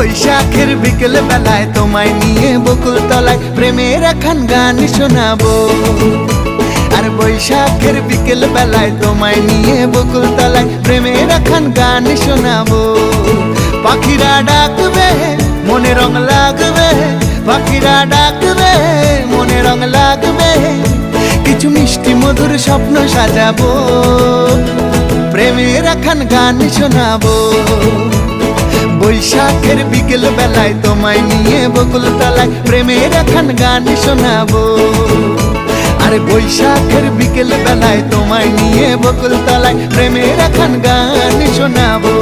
বৈশাখের বিকেল বেলায় তোমায় নিয়ে বকুল তলায় প্রেমের একখান গান শোনাবো। আর বৈশাখের বিকেল বেলায় তোমায় নিয়ে বকুল তলায় প্রেমের একখান গান শোনাবো। পাখিরা ডাকবে মনে রং লাগবে, পাখিরা ডাকবে মনে রং লাগবে, কিছু মিষ্টি মধুর স্বপ্ন সাজাবো, প্রেমের একখান গান শোনাবো। বৈশাখের বিকেল বেলায় তোমায় নিয়ে বকুল তলায় প্রেমের একখান গান শোনাবো। আরে বৈশাখের বিকেল বেলায় তোমায় নিয়ে বকুল তলায় প্রেমের একখান গান শোনাবো।